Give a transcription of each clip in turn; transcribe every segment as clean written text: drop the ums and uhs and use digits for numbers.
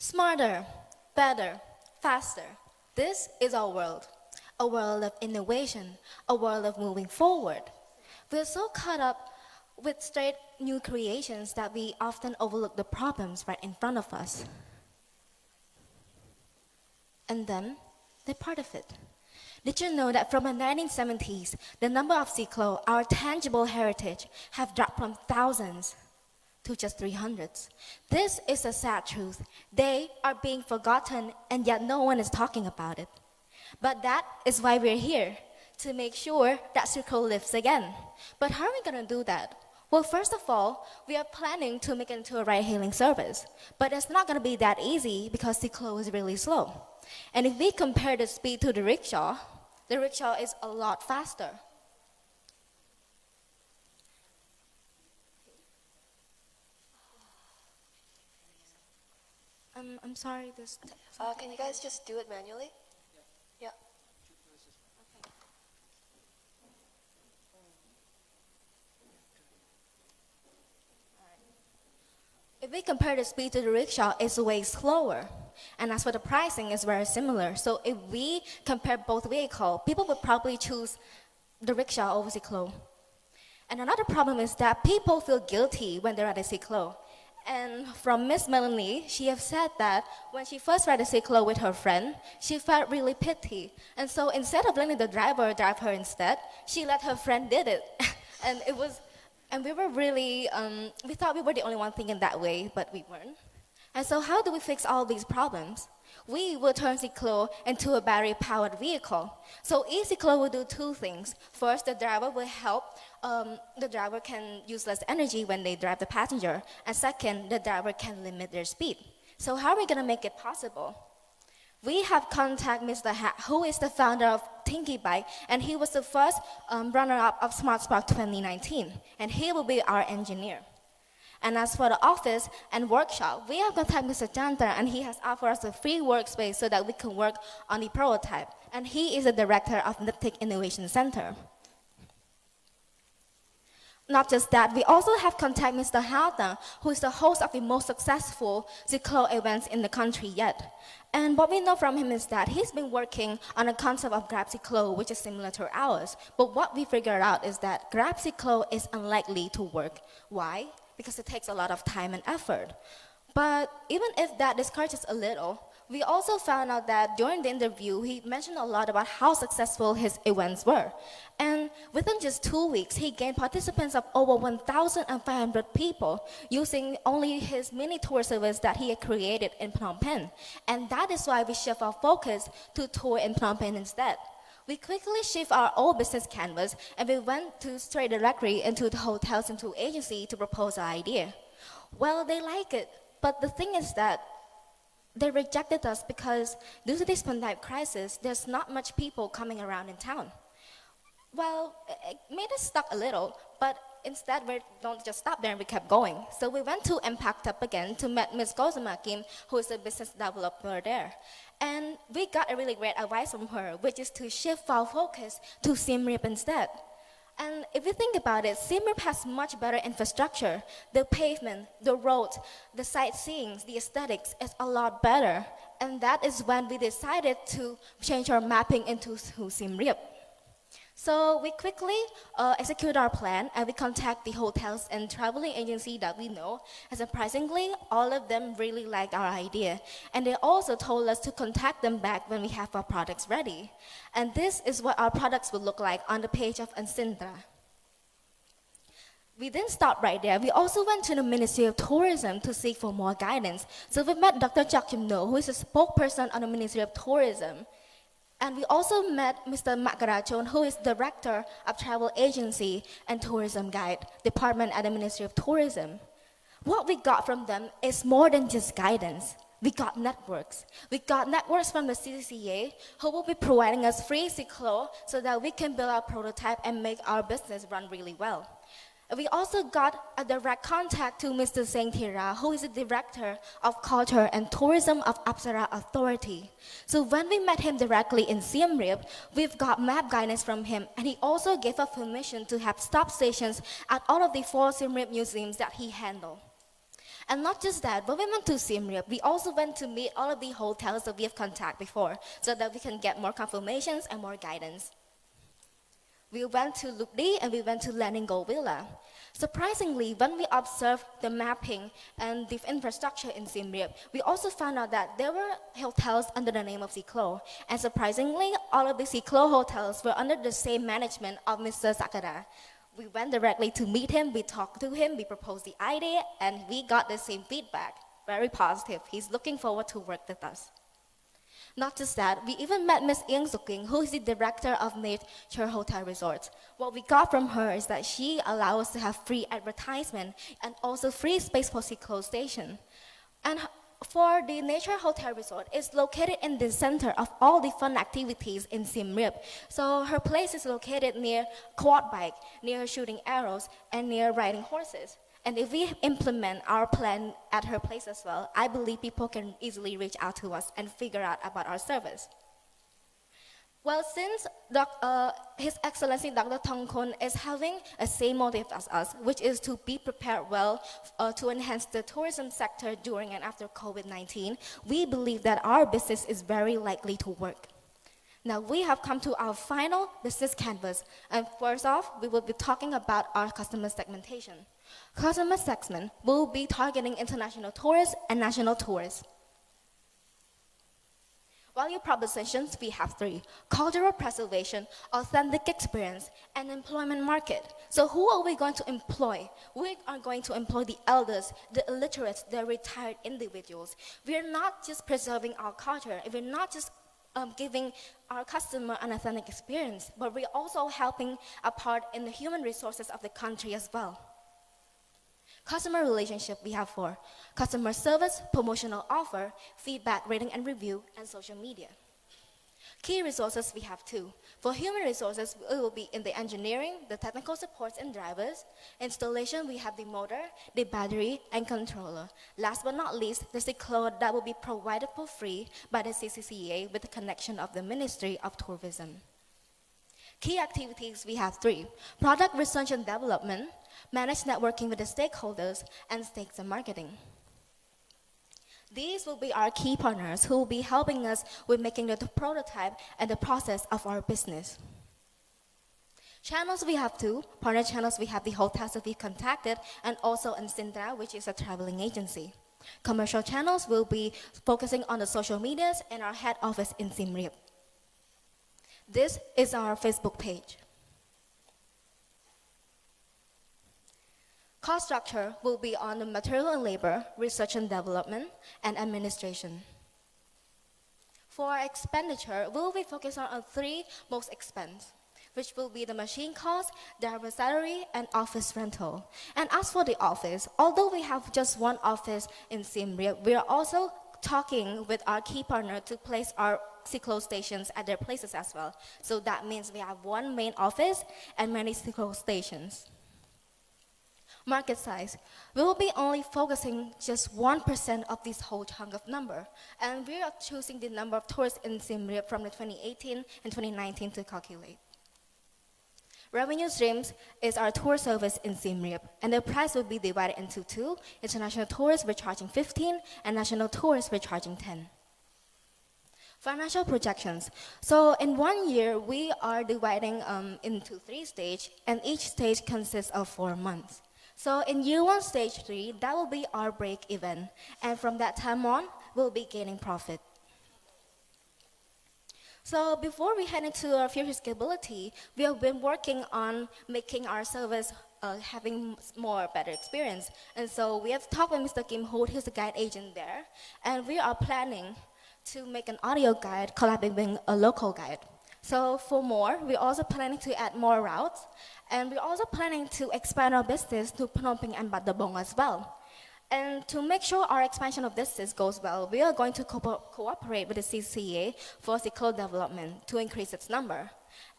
Smarter, better, faster. This is our world. A world of innovation, a world of moving forward. We're so caught up with straight new creations that we often overlook the problems right in front of us. And then, they're part of it. Did you know that from the 1970s, the number of cyclo, our tangible heritage, have dropped from thousands to just 300s? This is a sad truth. They are being forgotten, and yet no one is talking about it. But that is why we're here, to make sure that cyclo lives again. But how are we going to do that? Well, first of all, we are planning to make it into a ride-hailing service. But it's not going to be that easy because cyclo is really slow. And if we compare the speed to the rickshaw is a lot faster. I'm sorry, this... Can you guys just do it manually? Yeah. If we compare the speed to the rickshaw, it's way slower. And as for the pricing, it's very similar. So if we compare both vehicles, people would probably choose the rickshaw over cyclo. And another problem is that people feel guilty when they're at a cyclo. And from Miss Melanie, she have said that when she first ride a cyclo with her friend, she felt really pity. And so instead of letting the driver drive her instead, she let her friend did it. And we were really, we thought we were the only one thinking that way, but we weren't. And so how do we fix all these problems? We will turn cyclo into a battery-powered vehicle. So e-cyclo will do two things. First, the driver will help. The driver can use less energy when they drive the passenger. And second, the driver can limit their speed. So how are we going to make it possible? We have contacted Mr. Hat, who is the founder of Tinky Bike, and he was the first runner-up of Smart Spark 2019. And he will be our engineer. And as for the office and workshop, we have contacted Mr. Jantar, and he has offered us a free workspace so that we can work on the prototype. And he is the director of Niptic Innovation Center. Not just that, we also have contacted Mr. Halton, who is the host of the most successful cyclo events in the country yet. And what we know from him is that he's been working on a concept of Grab Cyclo, which is similar to ours. But what we figured out is that Grab Cyclo is unlikely to work. Why? Because it takes a lot of time and effort. But even if that discourages a little, we also found out that during the interview, he mentioned a lot about how successful his events were. And within just 2 weeks, he gained participants of over 1,500 people using only his mini tour service that he had created in Phnom Penh. And that is why we shift our focus to tour in Phnom Penh instead. We quickly shift our old business canvas, and we went to straight directly into the hotels and to agency to propose our idea. Well, they like it, but the thing is that they rejected us because due to this pandemic crisis, there's not much people coming around in town. Well, it made us stuck a little, but instead we don't just stop there and we kept going. So we went to Impact Up again to meet Ms. Gozama Kim, who is a business developer there. And we got a really great advice from her, which is to shift our focus to Siem Reap instead. And if you think about it, Siem Reap has much better infrastructure. The pavement, the roads, the sightseeing, the aesthetics is a lot better. And that is when we decided to change our mapping into Siem Reap. So we quickly execute our plan, and we contact the hotels and traveling agency that we know. And surprisingly, all of them really liked our idea. And they also told us to contact them back when we have our products ready. And this is what our products will look like on the page of Ansintra. We didn't stop right there. We also went to the Ministry of Tourism to seek for more guidance. So we met Dr. Chak Chim No, who is a spokesperson on the Ministry of Tourism. And we also met Mr. Makarachon, who is Director of Travel Agency and Tourism Guide, Department at the Ministry of Tourism. What we got from them is more than just guidance. We got networks. We got networks from the CCCA, who will be providing us free cyclo so that we can build our prototype and make our business run really well. We also got a direct contact to Mr. Seng Thira, who is the Director of Culture and Tourism of Apsara Authority. So when we met him directly in Siem Reap, we've got map guidance from him, and he also gave us permission to have stop stations at all of the 4 Siem Reap museums that he handled. And not just that, when we went to Siem Reap, we also went to meet all of the hotels that we have contacted before so that we can get more confirmations and more guidance. We went to Lukdi and we went to Leningo Villa. Surprisingly, when we observed the mapping and the infrastructure in Siem Reap, we also found out that there were hotels under the name of Siklo. And surprisingly, all of the Siklo hotels were under the same management of Mr. Sakara. We went directly to meet him, we talked to him, we proposed the idea, and we got the same feedback. Very positive. He's looking forward to work with us. Not just that, we even met Ms. Ieng Suking, who is the director of Nature Hotel Resorts. What we got from her is that she allows us to have free advertisement and also free space for Siklo Station. And for the Nature Hotel Resort, it's located in the center of all the fun activities in Siem Reap. So her place is located near quad bike, near shooting arrows, and near riding horses. And if we implement our plan at her place as well, I believe people can easily reach out to us and figure out about our service. Well, since His Excellency Dr. Thong Khun is having a same motive as us, which is to be prepared well to enhance the tourism sector during and after COVID-19, we believe that our business is very likely to work. Now we have come to our final business canvas, and first off, we will be talking about our customer segmentation. Customer segment will be targeting international tourists and national tourists. Value propositions, we have three: cultural preservation, authentic experience, and employment market. So who are we going to employ? We are going to employ the elders, the illiterates, the retired individuals. We are not just preserving our culture, we're not just giving our customer an authentic experience, but we're also helping a part in the human resources of the country as well. Customer relationship, we have four: customer service, promotional offer, feedback, rating and review, and social media. Key resources, we have two. For human resources, it will be in the engineering, the technical supports and drivers. Installation, we have the motor, the battery, and controller. Last but not least, the Siklo that will be provided for free by the CCCA with the connection of the Ministry of Tourism. Key activities, we have three: product research and development, managed networking with the stakeholders, and stakes and marketing. These will be our key partners who will be helping us with making the prototype and the process of our business. Channels, we have two. Partner channels, we have the hotels that we contacted, and also Insindra, which is a traveling agency. Commercial channels will be focusing on the social medias and our head office in Siem Reap. This is our Facebook page. Cost structure will be on the material and labor, research and development, and administration. For our expenditure, we will be focusing on three most expense, which will be the machine cost, driver salary, and office rental. And as for the office, although we have just one office in Siem Reap, we are also talking with our key partner to place our Siklo stations at their places as well. So that means we have one main office and many Siklo stations. Market size, we will be only focusing just 1% of this whole chunk of number. And we are choosing the number of tourists in Siem Reap from the 2018 and 2019 to calculate. Revenue streams is our tour service in Siem Reap, and the price will be divided into two. International tourists, we're charging 15, and national tourists, we're charging 10. Financial projections. So in 1 year, we are dividing into 3 stages, and each stage consists of 4 months. So in year 1, stage 3, that will be our break even. And from that time on, we'll be gaining profit. So before we head into our future scalability, we have been working on making our service having more better experience. And so we have talked with Mr. Kim Hood, who's the guide agent there. And we are planning to make an audio guide collaborating with a local guide. So for more, we're also planning to add more routes, and we're also planning to expand our business to Phnom Penh and Battambang as well. And to make sure our expansion of business goes well, we are going to cooperate with the CCA for Siklo development to increase its number.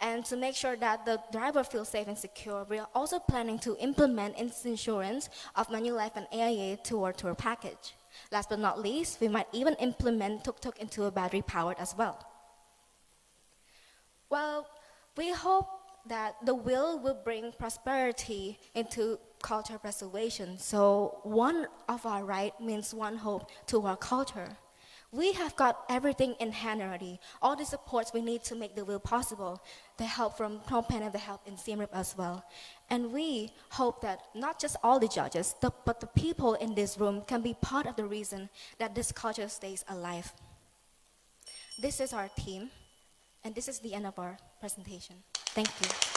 And to make sure that the driver feels safe and secure, we are also planning to implement insurance of Manulife and AIA to our tour package. Last but not least, we might even implement tuk-tuk into a battery-powered as well. Well, we hope that the will bring prosperity into culture preservation. So one of our right means one hope to our culture. We have got everything in hand already, all the supports we need to make the will possible, the help from Phnom Penh and the help in Siem Reap as well. And we hope that not just all the judges, but the people in this room can be part of the reason that this culture stays alive. This is our team, and this is the end of our presentation. Thank you.